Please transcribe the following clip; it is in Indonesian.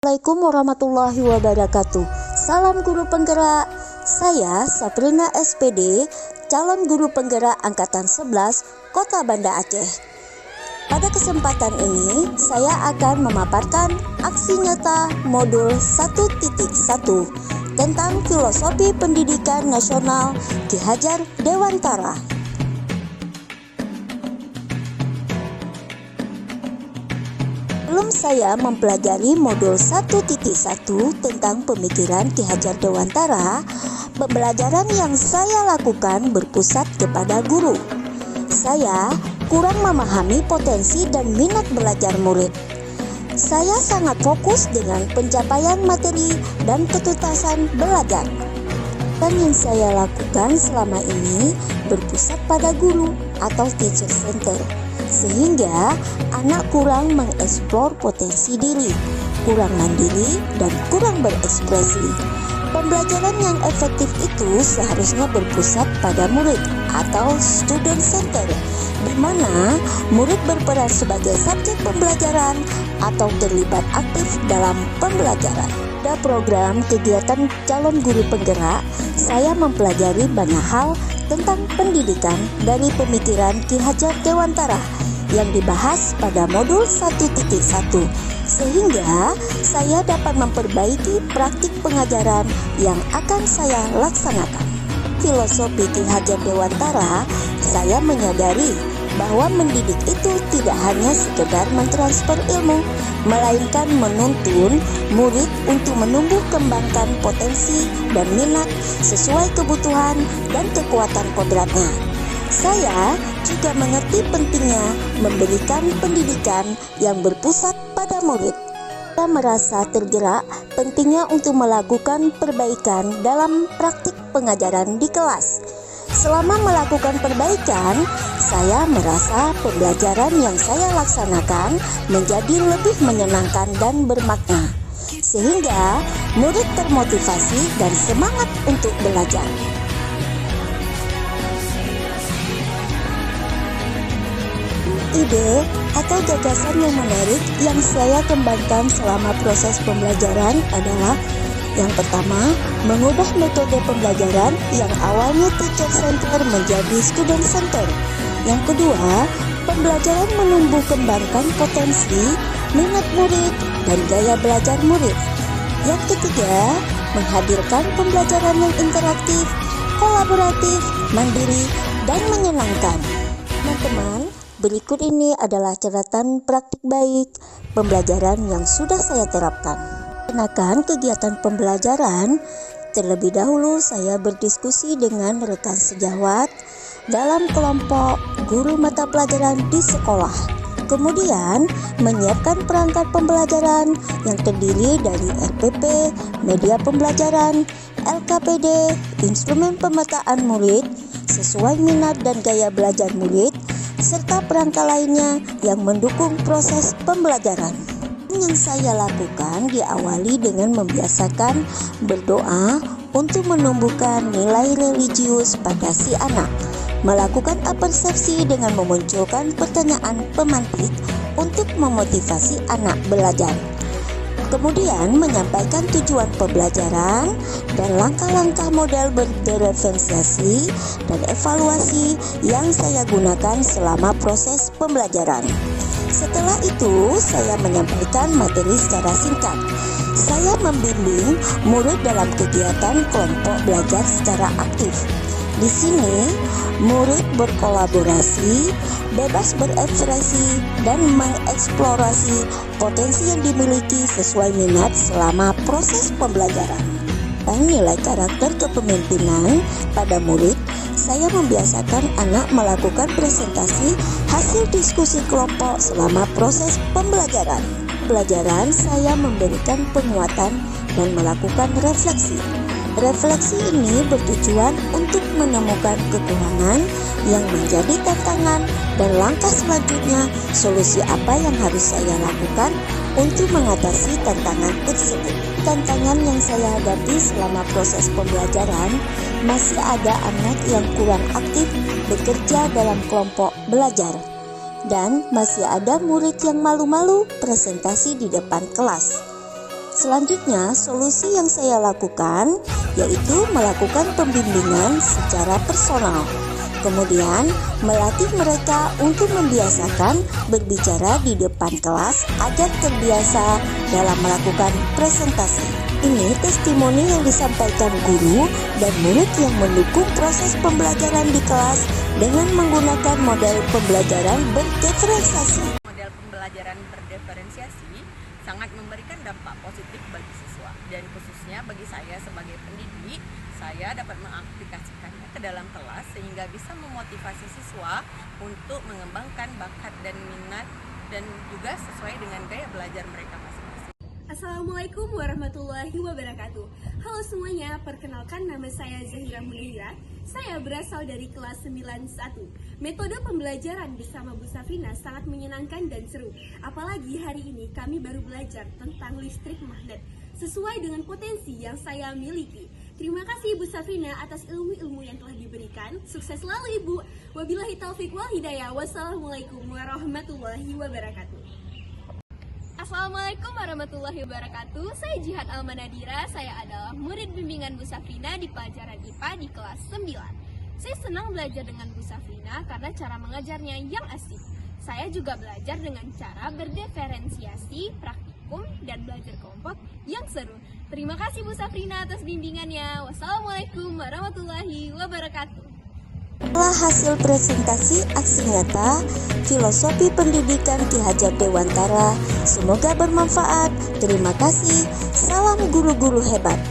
Assalamualaikum warahmatullahi wabarakatuh. Salam guru penggerak. Saya Sabrina SPD, calon guru penggerak angkatan 11 Kota Banda Aceh. Pada kesempatan ini, saya akan memaparkan aksi nyata modul 1.1 tentang filosofi pendidikan nasional Ki Hajar Dewantara. Sebelum saya mempelajari modul 1.1 tentang pemikiran Ki Hajar Dewantara, pembelajaran yang saya lakukan berpusat kepada guru. Saya kurang memahami potensi dan minat belajar murid. Saya sangat fokus dengan pencapaian materi dan ketuntasan belajar. Dan yang saya lakukan selama ini berpusat pada guru atau teacher center, sehingga anak kurang mengeksplor potensi diri, kurang mandiri, dan kurang berekspresi. Pembelajaran yang efektif itu seharusnya berpusat pada murid atau student center, di mana murid berperan sebagai subjek pembelajaran atau terlibat aktif dalam pembelajaran. Pada program kegiatan calon guru penggerak, saya mempelajari banyak hal tentang pendidikan dari pemikiran Ki Hajar Dewantara yang dibahas pada modul 1.1, sehingga saya dapat memperbaiki praktik pengajaran yang akan saya laksanakan. Filosofi Ki Hajar Dewantara, saya menyadari bahwa mendidik itu tidak hanya sekedar mentransfer ilmu, melainkan menuntun murid untuk menumbuh kembangkan potensi dan minat sesuai kebutuhan dan kekuatan kodratnya. Saya juga mengerti pentingnya memberikan pendidikan yang berpusat pada murid. Saya merasa tergerak pentingnya untuk melakukan perbaikan dalam praktik pengajaran di kelas. Selama melakukan perbaikan, saya merasa pembelajaran yang saya laksanakan menjadi lebih menyenangkan dan bermakna, sehingga murid termotivasi dan semangat untuk belajar. Ide atau gagasan yang menarik yang saya kembangkan selama proses pembelajaran adalah: yang pertama, mengubah metode pembelajaran yang awalnya teacher center menjadi student center. Yang kedua, pembelajaran menumbuh kembangkan potensi, minat murid, dan gaya belajar murid. Yang ketiga, menghadirkan pembelajaran yang interaktif, kolaboratif, mandiri, dan menyenangkan. Teman-teman, berikut ini adalah catatan praktik baik pembelajaran yang sudah saya terapkan. Kenakan kegiatan pembelajaran, terlebih dahulu saya berdiskusi dengan rekan sejawat dalam kelompok guru mata pelajaran di sekolah. Kemudian menyiapkan perangkat pembelajaran yang terdiri dari RPP, media pembelajaran, LKPD, instrumen pemetaan murid sesuai minat dan gaya belajar murid, serta perangkat lainnya yang mendukung proses pembelajaran. Yang saya lakukan diawali dengan membiasakan berdoa untuk menumbuhkan nilai religius pada si anak, melakukan apersepsi dengan memunculkan pertanyaan pemantik untuk memotivasi anak belajar. Kemudian menyampaikan tujuan pembelajaran dan langkah-langkah model berdiferensiasi dan evaluasi yang saya gunakan selama proses pembelajaran. Setelah itu, saya menyampaikan materi secara singkat. Saya membimbing murid dalam kegiatan kelompok belajar secara aktif. Di sini, murid berkolaborasi, bebas berekspresi, dan mengeksplorasi potensi yang dimiliki sesuai minat selama proses pembelajaran. Dan nilai karakter kepemimpinan pada murid, saya membiasakan anak melakukan presentasi hasil diskusi kelompok selama proses pembelajaran. Pelajaran saya memberikan penguatan dan melakukan refleksi. Refleksi ini bertujuan untuk menemukan kekurangan yang menjadi tantangan dan langkah selanjutnya solusi apa yang harus saya lakukan untuk mengatasi tantangan tersebut. Tantangan yang saya hadapi selama proses pembelajaran, masih ada anak yang kurang aktif bekerja dalam kelompok belajar, dan masih ada murid yang malu-malu presentasi di depan kelas. Selanjutnya, solusi yang saya lakukan yaitu melakukan pembimbingan secara personal. Kemudian, melatih mereka untuk membiasakan berbicara di depan kelas agar terbiasa dalam melakukan presentasi. Ini testimoni yang disampaikan guru dan murid yang mendukung proses pembelajaran di kelas dengan menggunakan model pembelajaran berdiferensiasi. Model pembelajaran berdiferensiasi sangat memberikan dampak positif bagi siswa, dan khususnya bagi saya sebagai pendidik, saya dapat mengaplikasikannya ke dalam kelas sehingga bisa memotivasi siswa untuk mengembangkan bakat dan minat dan juga sesuai dengan gaya belajar mereka masing-masing. Assalamualaikum warahmatullahi wabarakatuh. Halo semuanya, perkenalkan nama saya Zahira Munira. Saya berasal dari kelas 91. Metode pembelajaran bersama Bu Safrina sangat menyenangkan dan seru. Apalagi hari ini kami baru belajar tentang listrik magnet sesuai dengan potensi yang saya miliki. Terima kasih Bu Safrina atas ilmu-ilmu yang telah diberikan. Sukses selalu Ibu. Wabillahi taufik wal hidayah. Wassalamualaikum warahmatullahi wabarakatuh. Assalamualaikum warahmatullahi wabarakatuh. Saya Jihad Almanadira. Saya adalah murid bimbingan Bu Safrina di pelajaran IPA di kelas 9. Saya senang belajar dengan Bu Safrina karena cara mengajarnya yang asik. Saya juga belajar dengan cara berdiferensiasi, praktikum, dan belajar kelompok yang seru. Terima kasih Bu Safrina atas bimbingannya. Wassalamualaikum warahmatullahi wabarakatuh. Setelah hasil presentasi aksi nyata filosofi pendidikan Ki Hajar Dewantara, semoga bermanfaat. Terima kasih. Salam guru-guru hebat.